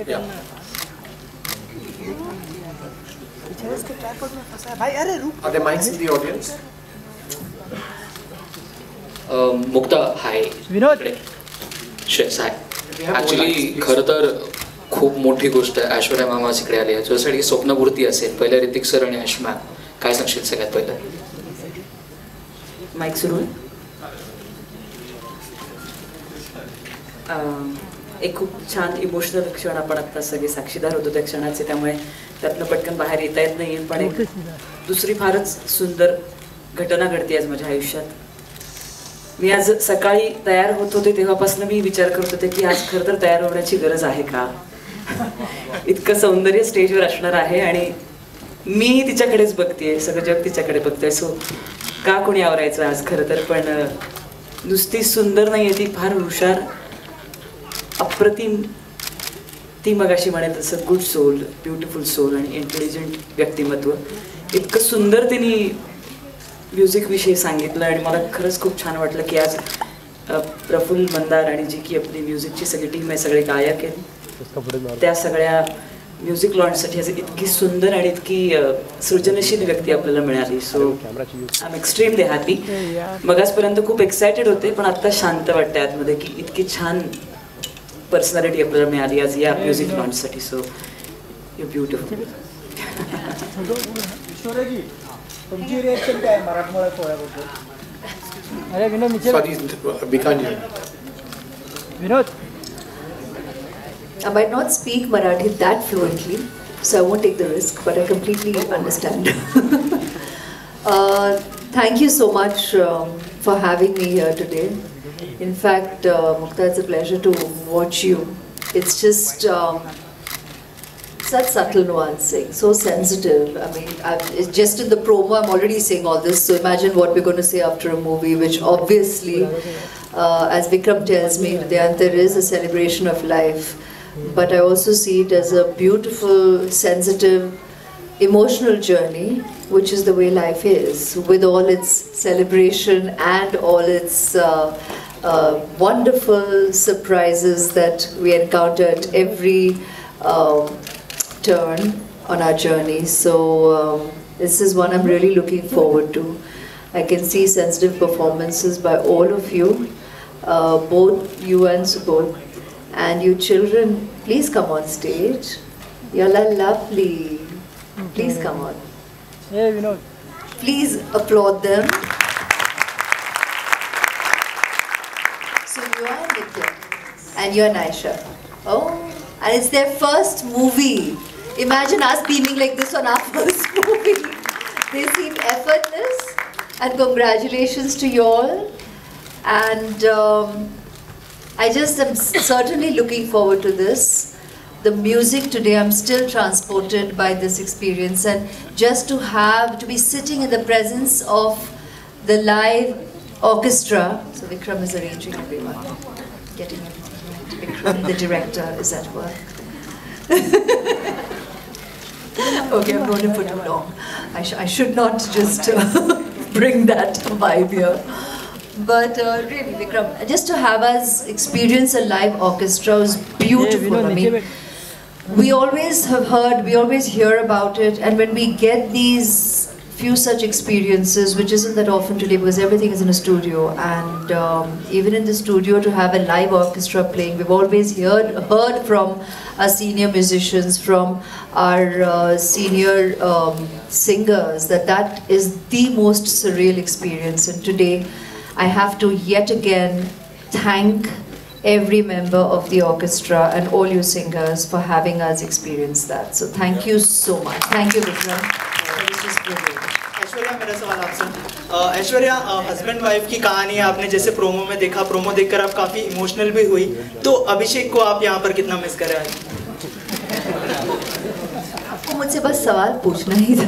Are there mics in the audience? मुक्ता हाय. विनोद शेस हाय. Actually खरं तर खूप मोठी गोष्ट आहे ऐश्वर्या मामा इकडे आली आहे. तुझ्यासाठी स्वप्नपूर्ती असेल. पहिले ऋतिक सर आणि आयुष्मान काय सांगशील सगळ्यात पहिलं? माईक सुरू आहे. एक खूप छान इमोशनल क्षण आपण आत्ता सगळे साक्षीदार होतो त्या क्षणाचे, त्यामुळे त्यातनं पटकन बाहेर येता येत नाही. पण एक दुसरी फारच सुंदर घटना घडते आज माझ्या आयुष्यात. मी आज सकाळी तयार होत होते तेव्हापासून मी विचार करत होते की आज खरं तर तयार होण्याची गरज आहे का. इतकं सौंदर्य स्टेजवर असणार आहे आणि मी तिच्याकडेच बघतेय, सगळं जग तिच्याकडे बघतंय. सो का कोणी आवरायचं आज खरं तर. पण नुसती सुंदर नाही आहे ती, फार हुशार, अप्रतिम. ती मगाशी म्हणत तसं गुड सोल, ब्युटिफुल सोल आणि इंटेलिजंट व्यक्तिमत्व. इतकं सुंदर तिने म्युझिकविषयी सांगितलं आणि मला खरंच खूप छान वाटलं की आज प्रफुल्ल मंदार आणि जी की आपली म्युझिकची सगळी टीम आहे, सगळे गायक आहेत, त्या सगळ्या म्युझिक लॉन्चसाठी आज इतकी सुंदर आणि इतकी सृजनशील व्यक्ती आपल्याला मिळाली. सो आय एम एक्स्ट्रीमली हॅपी. मगासपर्यंत खूप एक्सायटेड होते, पण आत्ता शांत वाटते आतमध्ये की इतकी छान पर्सनॅलिटी आपल्याला मिळाली आज या म्युझिक लॉन्चसाठी. So you beautiful. तुमची रिएक्शन काय मराठमोळ्या सोहळ्याबद्दल? अरे Vinod Vinod I might not speak Marathi that fluently, so I won't take the risk, but I completely understand. Thank you so much for having me here today. In fact, Mukta, it's a pleasure to watch you. It's just such subtle nuancing, so sensitive. I mean, it's just in the promo, I'm already saying all this, so imagine what we're going to say after a movie, which obviously, as Vikram tells me, there is a celebration of life. But I also see it as a beautiful, sensitive, emotional journey, which is the way life is, with all its celebration and all its wonderful surprises that we encounter at every turn on our journey. So this is one I'm really looking forward to. I can see sensitive performances by all of you, both you and Subodh. And you children, please come on stage. You're lovely. Please come on. Hey, Vinod. Please applaud them. So you are Nitya and you're Naisha. Oh, and it's their first movie. Imagine us beaming like this on our first movie. They seem effortless, and congratulations to you all. And I just am certainly looking forward to this. The music today, I'm still transported by this experience, and just to be sitting in the presence of the live orchestra. So Vikram is arranging everyone, getting everything right. Vikram, the director, is at work. Okay, I'm going for too long. I should not just bring that vibe here. But really, Vikram, just to have us experience a live orchestra was beautiful. I mean, we always have heard, we always hear about it, and when we get these few such experiences, which isn't that often today because everything is in a studio, and even in the studio to have a live orchestra playing, we've always heard from our senior musicians, from our senior singers, that is the most surreal experience. And today, I have to yet again thank every member of the orchestra and all you singers for having us experience that. So thank you so much. Thank you, Vikram. It was just brilliant. Aishwarya, मेरा सवाल आपसे. Aishwarya, husband wife की कहानी है, आपने जैसे promo में देखा, प्रोमो देखकर आप काफ़ी इमोशनल भी हुई. तो अभिषेक को आप यहाँ पर कितना मिस कर रहे हैं? आपको मुझसे बस सवाल पूछना ही था.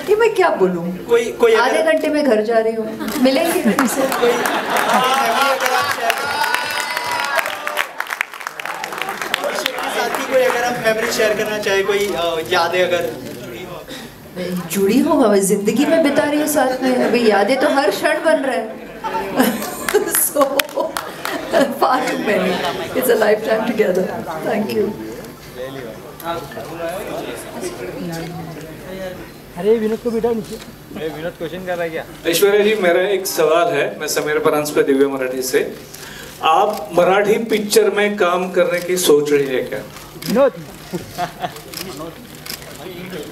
ये मैं क्या बोलूँ? कोई आधे घंटे में घर जा रही हूँ, मिलेंगे से. साथ ही कोई अगर आप मेमोरी शेयर करना चाहे, कोई यादें अगर जुड़ी हो, हमें जिंदगी में बिता रही हूँ साथ में, अभी यादें तो हर क्षण बन रहे हैं. So far too many. It's a lifetime together. Thank you. अरे विनोद को बिठा नीचे. विनोद क्वेश्चन कर रहा है क्या? ऐश्वर्या जी, मेरा एक सवाल है. मैं समीर परांजपे, दिव्य मराठी से. आप मराठी पिक्चर में काम करने की सोच रही है क्या? Vinod.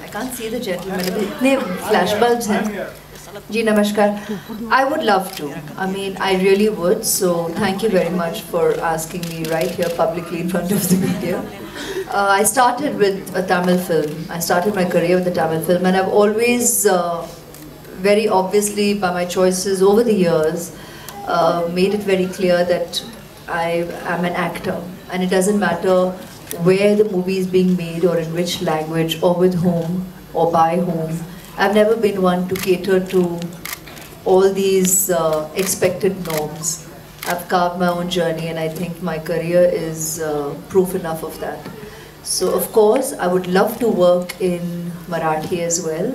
I can't see the gentleman. इतने flashbulbs हैं. जी नमस्कार. I would love to. I mean, I really would. So thank you very much for asking me right here publicly in front of the media. I started with a Tamil film. I started my career with a Tamil film, and I've always, very obviously by my choices over the years, made it very clear that I am an actor, and it doesn't matter where the movie is being made or in which language or with whom or by whom. I've never been one to cater to all these expected norms. I've carved my own journey, and I think my career is proof enough of that. So of course I would love to work in Marathi as well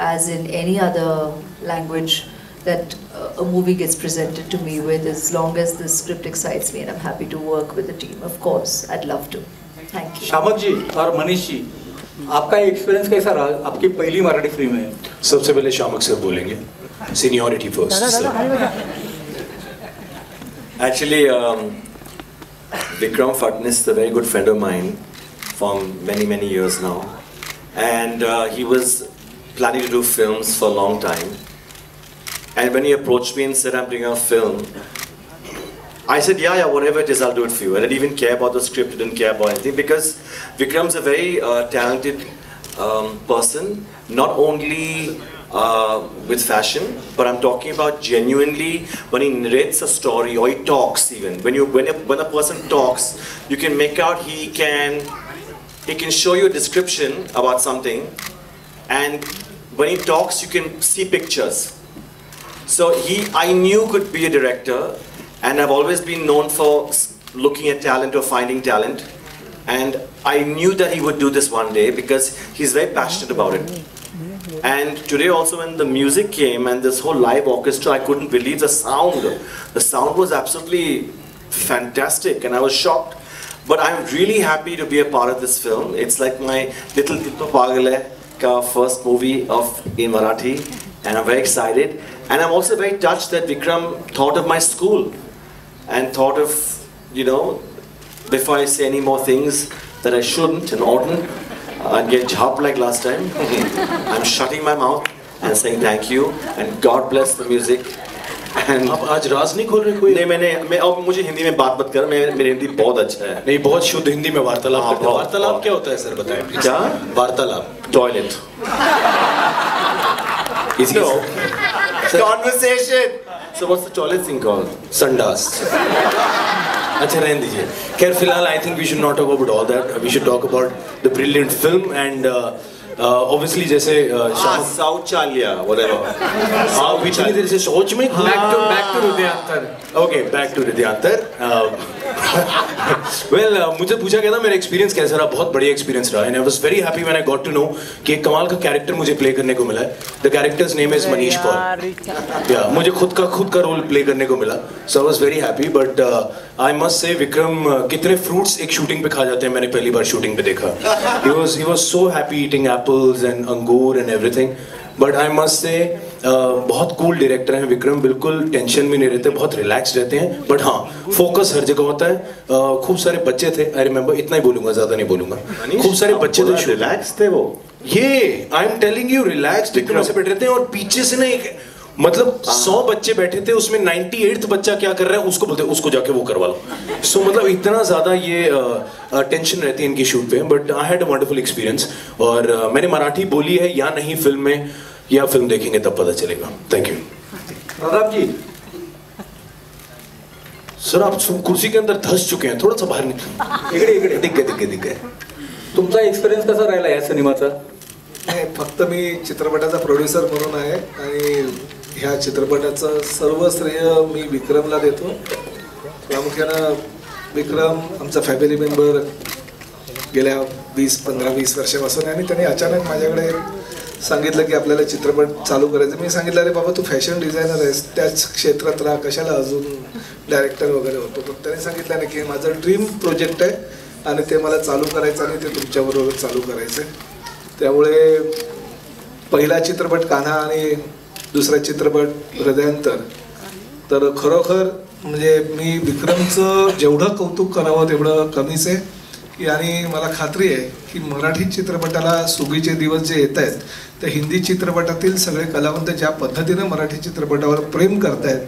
as in any other language that a movie gets presented to me with, as long as the script excites me and I'm happy to work with the team. Of course, I'd love to. Thank you. शामक जी और मनीष जी, आपका experience कैसा रहा? आपकी पहली Marathi film है. सबसे पहले शामक sir बोलेंगे. Seniority first. Actually, Vikram Phadnis is a very good friend of mine from many years now, and he was planning to do films for a long time. And when he approached me and said, "I'm doing a film," I said, yeah, whatever it is, I'll do it for you. I didn't even care about the script, I didn't care about anything, because Vikram's a very talented person, not only with fashion, but I'm talking about genuinely when he narrates a story or he talks even. When a person talks, you can make out he can show you a description about something, and when he talks, you can see pictures. So I knew could be a director. And I've always been known for looking at talent or finding talent. And I knew that he would do this one day because he's very passionate about it. And today also when the music came and this whole live orchestra, I couldn't believe the sound. The sound was absolutely fantastic and I was shocked. But I'm really happy to be a part of this film. It's like my little Tito Pagale ka first movie in Marathi. And I'm very excited. And I'm also very touched that Vikram thought of my school. And thought of, before I say any more things that I shouldn't and oughtn't, and get chopped like last time, I'm shutting my mouth and saying thank you and God bless the music. And आप आज राज नहीं खोल रहे कोई? नहीं, अब मुझे हिंदी में बात मत कर, मेरी हिंदी बहुत अच्छा है. नहीं, बहुत शुद्ध हिंदी में वार्तालाप करते हैं. वार्तालाप क्या होता है सर, बताएं प्लीज. क्या? वार्तालाप. Toilet. Conversation. So what's the toilet thing called? संडास. अच्छा रहने दीजिए. खैर फिलहाल I think we should not talk about all that. We should talk about the brilliant film and obviously जैसे शौचालय whatever. आप इतनी देर से शौच में. Back to Hridayantar. Okay, back to Hridayantar. Well, मुझे पूछा गया था मेरा एक्सपीरियंस कैसा रहा. बहुत बढ़िया एक्सपीरियंस रहा. And I was very happy when I got to know कि एक कमाल का कैरेक्टर मुझे प्ले करने को मिला है. The character's name is Manish Paul. Yeah, मुझे खुद का रोल प्ले करने को मिला. So I was very happy, but I must say Vikram कितने फ्रूट्स एक शूटिंग पे खा जाते हैं मैंने पहली बार शूटिंग पे देखा. He was so happy eating apples and अंगूर and everything. But I must say बहुत कूल डायरेक्टर हैं विक्रम. बिल्कुल टेंशन में नहीं रहते, बहुत रिलैक्स रहते हैं. बट हाँ, फोकस हर जगह होता है. खूब सारे बच्चे थे. आई रिमेम्बर, इतना ही बोलूंगा, ज्यादा नहीं बोलूंगा. खूब सारे बच्चे थे. रिलैक्स थे वो. ये I am telling you, relax एकदम ऐसे बैठे थे. और पीछे से ना एक मतलब 100 बच्चे बैठे थे, उसमें 98th बच्चा क्या कर रहा है उसको बोलते उसको जाके वो करवा लो. सो मतलब इतना ज्यादा ये टेंशन रहती है इनकी शूट पे. But I had a wonderful experience. और मैंने मराठी बोली है या नहीं फिल्म में, या फिल्म देखेंगे तब पता चलेगा. Thank you. Pratap ji, sir आप कुर्सी के अंदर धस चुके हैं, थोड़ा सा बाहर निकल. इकडे दिख गए. तुमचा एक्सपिरियन्स कसा राहिला या सिनेमाचा? नाही, फक्त मी चित्रपटाचा प्रोड्युसर म्हणून आहे आणि ह्या चित्रपटाचं सर्व श्रेय मी विक्रमला देतो. प्रामुख्यानं विक्रम आमचा फॅमिली मेंबर गेल्या 15-20 वर्षापासून, आणि त्यांनी अचानक माझ्याकडे सांगितलं की आपल्याला चित्रपट चालू करायचं. मी सांगितलं अरे बाबा तू फॅशन डिझायनर आहेस, त्याच क्षेत्रात राहा, कशाला अजून डायरेक्टर वगैरे होतो. पण त्याने सांगितलं नाही की माझं ड्रीम प्रोजेक्ट आहे आणि ते मला चालू करायचं आणि ते तुमच्याबरोबर चालू करायचं आहे. त्यामुळे पहिला चित्रपट कान्हा आणि दुसरा चित्रपट हृदयांतर, तर खरोखर म्हणजे मी विक्रमचं जेवढं कौतुक करावं तेवढं कमीच आहे. आणि मला खात्री आहे की मराठी चित्रपटाला सुगीचे दिवस जे येत आहेत, तर हिंदी चित्रपटातील सगळे कलावंत ज्या पद्धतीनं मराठी चित्रपटावर प्रेम करतायत,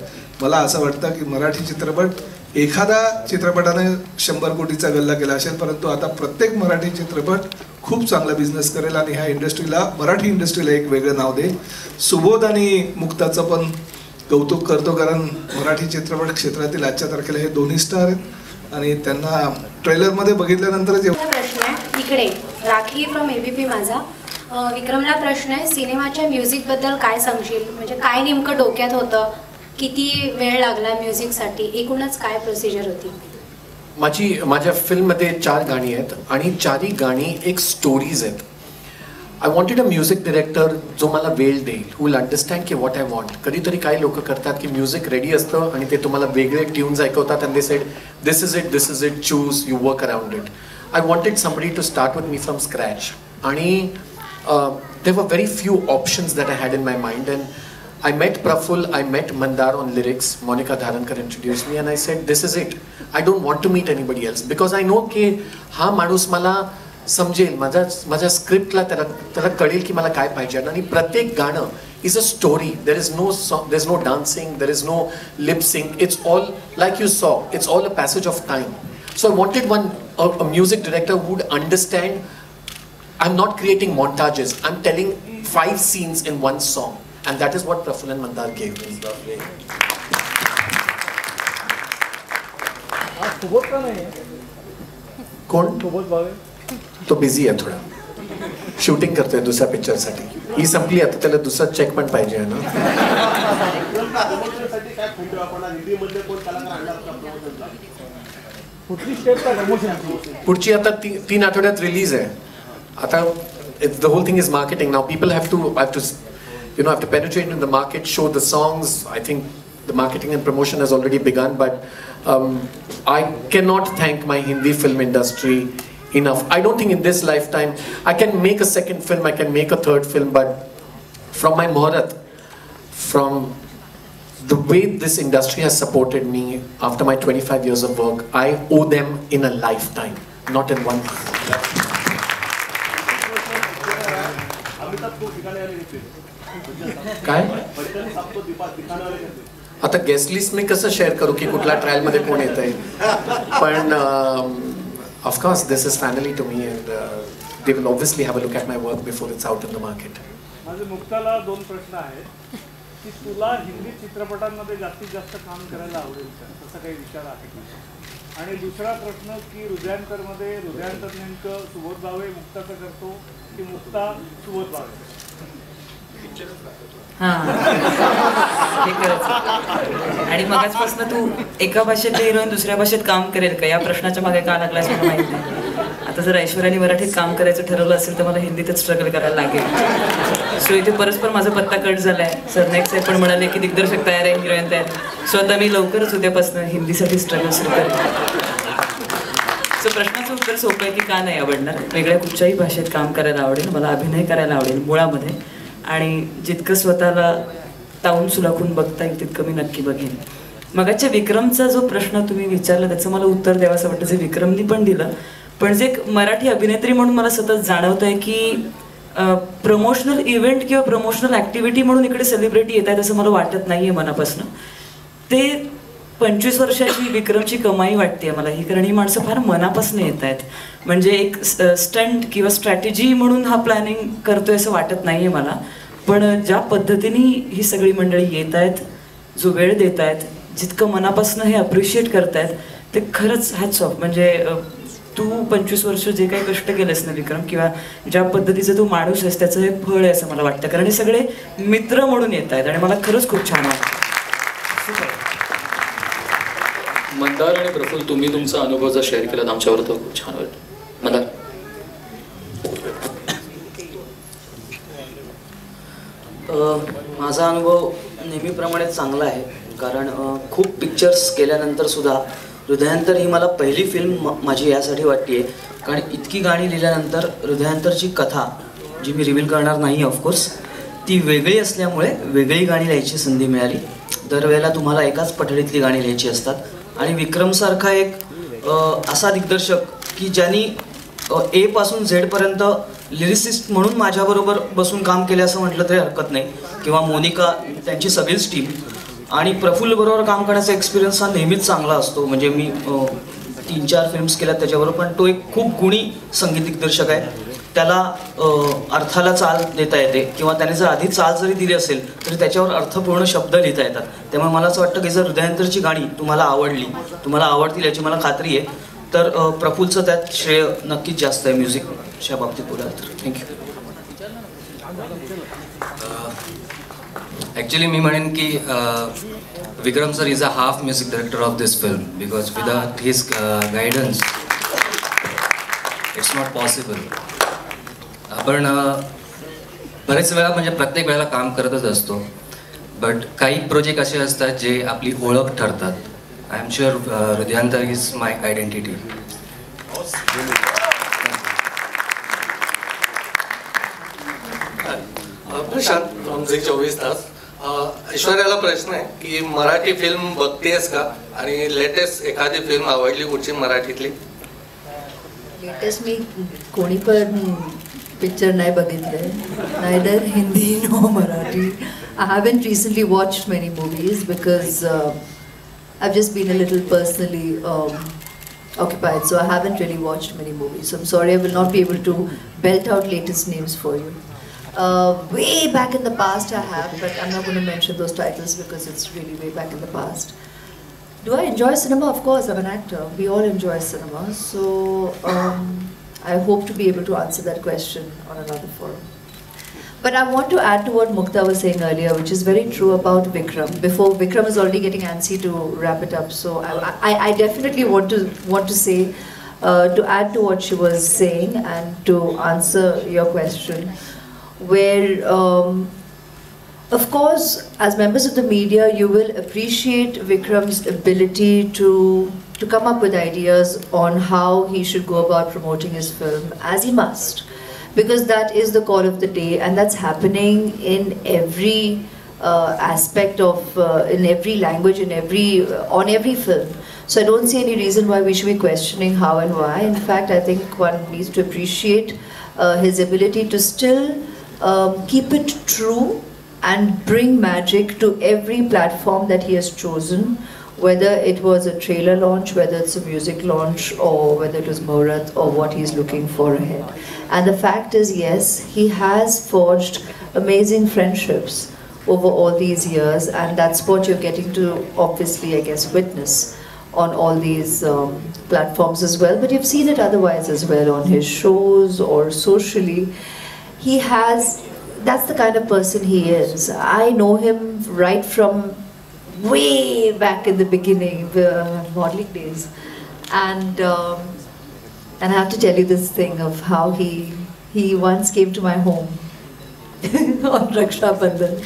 मला असं वाटतं की मराठी चित्रपट एखादा चित्रपटाने 100 कोटीचा गल्ला केला असेल, परंतु आता प्रत्येक मराठी चित्रपट खूप चांगला बिझनेस करेल आणि ह्या इंडस्ट्रीला, मराठी इंडस्ट्रीला एक वेगळं नाव देईल. सुबोध आणि मुक्ताचं पण कौतुक करतो, कारण मराठी चित्रपट क्षेत्रातील आजच्या तारखेला हे दोन्ही स्टार आहेत आणि त्यांना ट्रेलरमध्ये बघितल्यानंतर प्रश्न आहे इकडे राखी फ्रॉम एबीपी माझा. विक्रमला प्रश्न आहे, सिनेमाच्या म्युझिकबद्दल काय सांगशील? म्हणजे काय नेमकं डोक्यात होतं, किती वेळ लागला म्युझिकसाठी, एकूणच काय प्रोसिजर होती? माझ्या फिल्ममध्ये 4 गाणी आहेत आणि 4ही गाणी एक स्टोरीज आहेत. आय वॉन्टेड अ म्युझिक डिरेक्टर जो मला वेळ देईल, हू विल अंडरस्टँड की व्हॉट आय वॉन्ट. कधीतरी काही लोक करतात की म्युझिक रेडी असतं आणि ते तुम्हाला वेगळे ट्यून्स ऐकवतात आणि they said this is it, choose, you work around it. I wanted somebody to start with me from scratch आणि there were very few options that I had in my mind, and I met Praful, I met Mandar on lyrics. Monica Dharankar introduced me and I said this is it. I don't want to meet anybody else because I know की हा माणूस मला समजेल, माझ्या स्क्रिप्टला त्याला कळेल की मला काय पाहिजे. आणि प्रत्येक गाणं is a story. There is no dancing, there is no lipsync. It's all like you saw, it's all a passage of time. So I wanted a music director would understand I'm not creating montages, I'm telling 5 scenes in one song, and that is what Praful and Mandar gave me. कौन? तो busy आहे थोडा, shooting करतोय दुसऱ्या पिक्चरसाठी. ही संपली आता, त्याला दुसरा चेक पण पाहिजे आहे ना. पुढची आता 3 आठवड्यात रिलीज आहे. आता the whole thing is marketing now. People have to penetrate in the market, show the songs. I think the marketing and promotion has already begun, but I cannot thank my Hindi film industry enough. I don't think in this lifetime I can make a second film, I can make a third film, but from my Muhurat, from the way this industry has supported me after my 25 years of work, I owe them in a lifetime, not in one month. काय आता guest list मी कसं share करू की कुठल्या trial मध्ये कोण येत आहे, पण of course this is finally to me and they will obviously have a look at my work before it's out in the market. माझे मुक्ताला 2 प्रश्न आहेत की तुला हिंदी चित्रपटांमध्ये जास्तीत जास्त काम करायला आवडेल का, तसा काही विचार आहे का? आणि दुसरा प्रश्न की हृदयांतरमध्ये नेमकं सुबोध भावे मुक्ताचं करतो की मुक्ता सुबोध भावे? हे करायचं. आणि मगाचपासून तू एका भाषेतले हिरोईन दुसऱ्या भाषेत काम करेल का या प्रश्नाच्या मागे का लागला असं मला माहित नाही. आता जर ऐश्वर्याने मराठीत काम करायचं ठरवलं असेल तर मला हिंदीतच स्ट्रगल करायला लागेल. सो इथे परस्पर माझा पत्ता कट झालाय. सरनेक्स साहेब पण म्हणाले की दिग्दर्शक तयार आहे, हिरोईन तयार आहे. सो आता मी लवकरच उद्यापासून हिंदीसाठी स्ट्रगल सुरू करेन. सो प्रश्नाचं उत्तर सोपं आहे की का नाही आवडणार. वेगळ्या कुठच्याही भाषेत काम करायला आवडेल, मला अभिनय करायला आवडेल मुळामध्ये, आणि जितकं स्वतःला तावून सुलाखून बघता येईल तितकं मी नक्की बघेन. मगाच्या विक्रमचा जो प्रश्न तुम्ही विचारला त्याचं मला उत्तर द्यावं असं वाटतं, जे विक्रमनी पण दिलं. पण जे एक मराठी अभिनेत्री म्हणून मला सतत जाणवत आहे की प्रमोशनल इव्हेंट किंवा प्रमोशनल ॲक्टिव्हिटी म्हणून इकडे सेलिब्रिटी येत आहेत असं मला वाटत नाही आहे मनापासून. ते 25 वर्षाची विक्रमची कमाई वाटते मला ही, कारण ही माणसं फार मनापासून येत आहेत. म्हणजे एक स्टंट किंवा स्ट्रॅटेजी म्हणून हा प्लॅनिंग करतोय असं वाटत नाही आहे मला. पण ज्या पद्धतीने ही सगळी मंडळी येत आहेत, जो वेळ देत आहेत, जितकं मनापासून हे अप्रिशिएट करतायत ते खरंच हॅट्स ऑफ. म्हणजे तू 25 वर्ष जे काही कष्ट केलेस ना विक्रम, किंवा ज्या पद्धतीचा तू माणूस आहेस त्याचं हे फळ आहे असं मला वाटतं. कारण हे सगळे मित्र म्हणून येत आहेत आणि मला खरंच खूप छान वाटतं. मंदार आणि प्रफुल्ल, तुम्ही तुमचा अनुभव जर शेअर केलात आमच्यावर तर खूप छान वाटतं. मंदार. माझा अनुभव नेहमीप्रमाणे चांगला आहे, कारण खूप पिक्चर्स केल्यानंतर सुद्धा हृदयांतर ही मला पहिली फिल्म माझी यासाठी वाटते आहे, कारण इतकी गाणी लिहिल्यानंतर हृदयांतरची कथा जी मी रिव्हील करणार नाही ऑफकोर्स, ती वेगळी असल्यामुळे वेगळी गाणी लिहायची संधी मिळाली. दरवेळेला तुम्हाला एकाच पठडीतली गाणी लिहायची असतात आणि विक्रमसारखा एक असा दिग्दर्शक की ज्यांनी ए पासून झेडपर्यंत लिरिसिस्ट म्हणून माझ्याबरोबर बसून काम केले असं म्हटलं तरी हरकत नाही, किंवा मोनिका त्यांची सगळीच टीम, आणि प्रफुल्लबरोबर काम करण्याचा एक्सपिरियन्स हा नेहमीच चांगला असतो. म्हणजे मी 3-4 फिल्म्स केल्या त्याच्याबरोबर, पण तो एक खूप गुणी संगीत दिग्दर्शक आहे. त्याला अर्थाला चाल देता येते, किंवा त्याने जर आधी चाल जरी दिली असेल तरी त्याच्यावर अर्थपूर्ण शब्द लिहिता येतात. त्यामुळे मला असं वाटतं की जर हृदयांतरची गाणी तुम्हाला आवडली, तुम्हाला आवडतील याची मला खात्री आहे, तर प्रफुल्लचं त्यात श्रेय नक्कीच जास्त आहे म्युझिकच्या बाबतीत बोलाल तर. थँक्यू. ॲक्च्युली मी म्हणेन की Vikram sir is a half music director of this film, because without his guidance it's not possible. आपण बरेच वेळा म्हणजे प्रत्येक वेळेला काम करतच असतो, बट काही प्रोजेक्ट असे असतात जे आपली ओळख ठरतात. I am sure Hrudayantar is my identity. Prashant from Zee 24 तास. ऐश्वर्याला प्रश्न आहे की मराठी फिल्म बघतेस का, आणि लेटेस्ट एखादी फिल्म आवडली कुठची मराठीतली? लेटेस्ट मी कोणी पण पिक्चर नाही बघितले, neither Hindi no Marathi. I haven't recently watched many movies because I've just been a little personally occupied, so I haven't really watched many movies. So I'm sorry, I will not be able to belt out latest names for you. Way back in the past I have, but I'm not going to mention those titles because it's really way back in the past. Do I enjoy cinema? Of course, I'm an actor. We all enjoy cinema. So I hope to be able to answer that question on another forum. But I want to add to what Mukta was saying earlier, which is very true about Vikram. Before Vikram is already getting antsy to wrap it up, so I definitely want to say, to add to what she was saying and to answer your question, where of course, as members of the media, you will appreciate Vikram's ability to come up with ideas on how he should go about promoting his film, as he must, because that is the call of the day, and that's happening in every aspect of, in every language, in on every film. So I don't see any reason why we should be questioning how and why. In fact, I think one needs to appreciate his ability to still keep it true and bring magic to every platform that he has chosen, whether it was a trailer launch, whether it's a music launch, or whether it was Muhurat or what he's looking for ahead. And the fact is, yes, he has forged amazing friendships over all these years, and that's what you're getting to obviously, I guess, witness on all these platforms as well. But you've seen it otherwise as well, on his shows or socially. He has, that's the kind of person he is. I know him right from way back in the beginning, the modeling days, and I have to tell you this thing of how he once came to my home on Raksha Bandhan,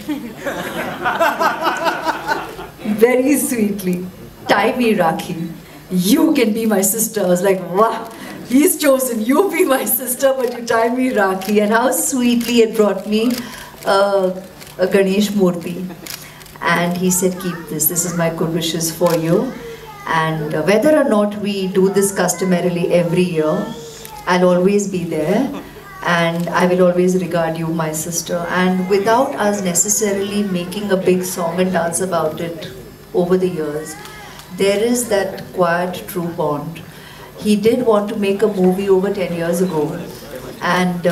very sweetly, tie me Rakhi, you can be my sister. I was like, wow, he's chosen, you be my sister, but you tie me Rakhi. And how sweetly it brought me a Ganesh Murti. And he said, keep this is my good wishes for you. And whether or not we do this customarily every year, I'll always be there. And I will always regard you, my sister. And without us necessarily making a big song and dance about it over the years, there is that quiet, true bond. He did want to make a movie over 10 years ago. And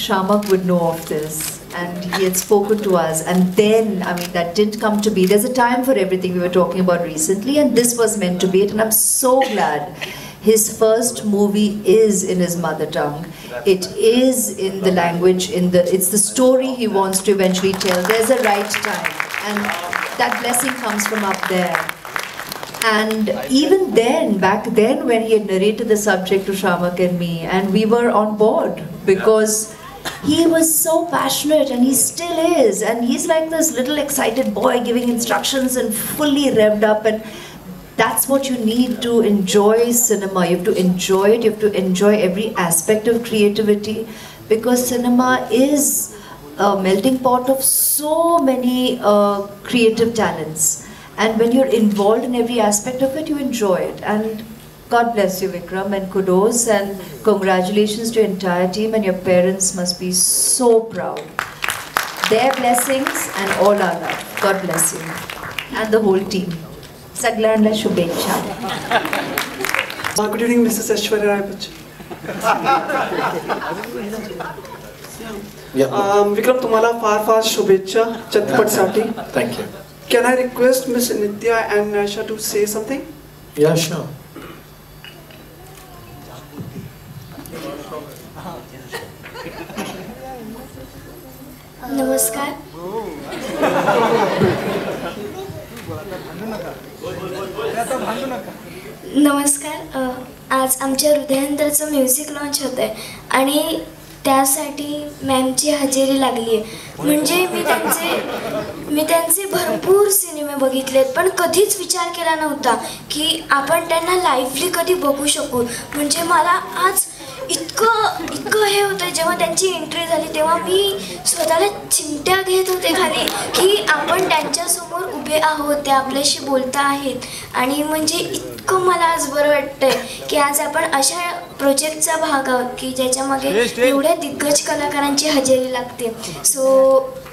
Shamak would know of this. And he had spoken to us, and then, I mean, that didn't come to be. There's a time for everything we were talking about recently, and this was meant to be it, and I'm so glad. His first movie is in his mother tongue. It is in the language, it's the story he wants to eventually tell. There's a right time, and that blessing comes from up there. And even then, back then, when he had narrated the subject to Shamak and me, and we were on board, because he was so passionate, and he still is, and he's like this little excited boy giving instructions and fully revved up, and that's what you need to enjoy cinema. You have to enjoy it, you have to enjoy every aspect of creativity, because cinema is a melting pot of so many creative talents. And when you're involved in every aspect of it, you enjoy it. And God bless you, Vikram, and kudos and congratulations to your entire team, and your parents must be so proud. Their blessings and all our love. God bless you. And the whole team. Saglanla Shubhecha. Good evening, Mrs. Aishwarya Rai Bachchan. Vikram, तुम्हाला फार फार शुभेच्छा चित्रपटसाठी. Thank you. Can I request Miss Nitya and Aisha to say something? Yeah, sure. नमस्कार. नमस्कार. आज आमच्या हृदयांतरचं music launch होत आहे आणि त्यासाठी मॅमची हजेरी लागली आहे. म्हणजे मी त्यांचे भरपूर सिनेमे बघितलेत, पण कधीच विचार केला नव्हता की आपण त्यांना लाईव्हली कधी बघू शकू. म्हणजे मला आज इतकं हे होतं. जेव्हा त्यांची एंट्री झाली तेव्हा मी स्वतःला चिमट्या घेत होते खाली की आपण त्यांच्यासमोर उभे आहोत, ते आपल्याशी बोलता आहेत. आणि म्हणजे इतकं मला आज बरं वाटतंय की आज आपण अशा प्रोजेक्टचा भाग आहोत की ज्याच्यामागे एवढ्या दिग्गज कलाकारांची हजेरी लागते. सो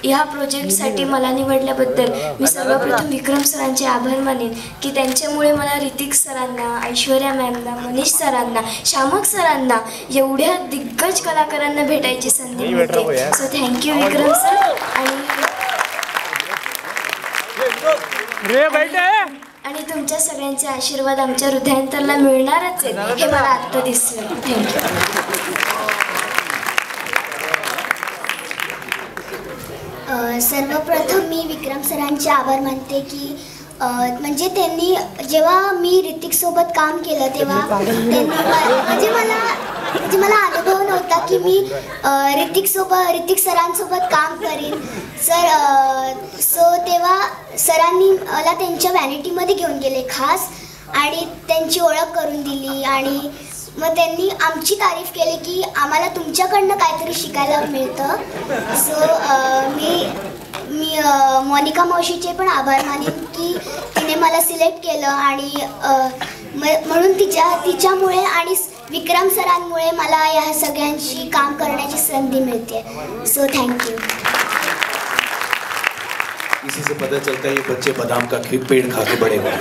ह्या प्रोजेक्टसाठी मला निवडल्याबद्दल मी सर्वप्रथम विक्रम सरांचे आभार मानेन की त्यांच्यामुळे मला ऋतिक सरांना, ऐश्वर्या मॅमना, मनीष सरांना, शामक सरांना, एवढ्या दिग्गज कलाकारांना भेटायची संधी मिळते. So thank you Vikram sir. आणि तुमच्या सगळ्यांचे आशीर्वाद आमच्या हृदयांतरला मिळणारच आहेत हे मला आत्ता दिसलं. थँक्यू. सर्वप्रथम मी विक्रम सरांचे आभार मानते की म्हणजे त्यांनी जेव्हा मी ऋतिकसोबत काम केलं तेव्हा त्यांनी म्हणजे मला अनुभव नव्हता की मी ऋतिक सरांसोबत काम करीन सो तेव्हा सरांनी मला त्यांच्या व्हॅनिटीमध्ये घेऊन गेले खास आणि त्यांची ओळख करून दिली. आणि मग त्यांनी आमची तारीफ केली की आम्हाला तुमच्याकडनं काहीतरी शिकायला मिळतं. सो मी मोनिका मावशीचे पण आभार मानेन की तिने मला सिलेक्ट केलं आणि म्हणून तिच्यामुळे आणि विक्रम सरांमुळे मला या सगळ्यांशी काम करण्याची संधी मिळते. So thank you. इसी से पता चलता है ये बच्चे बादाम का पेड़ खा के बड़े हुए.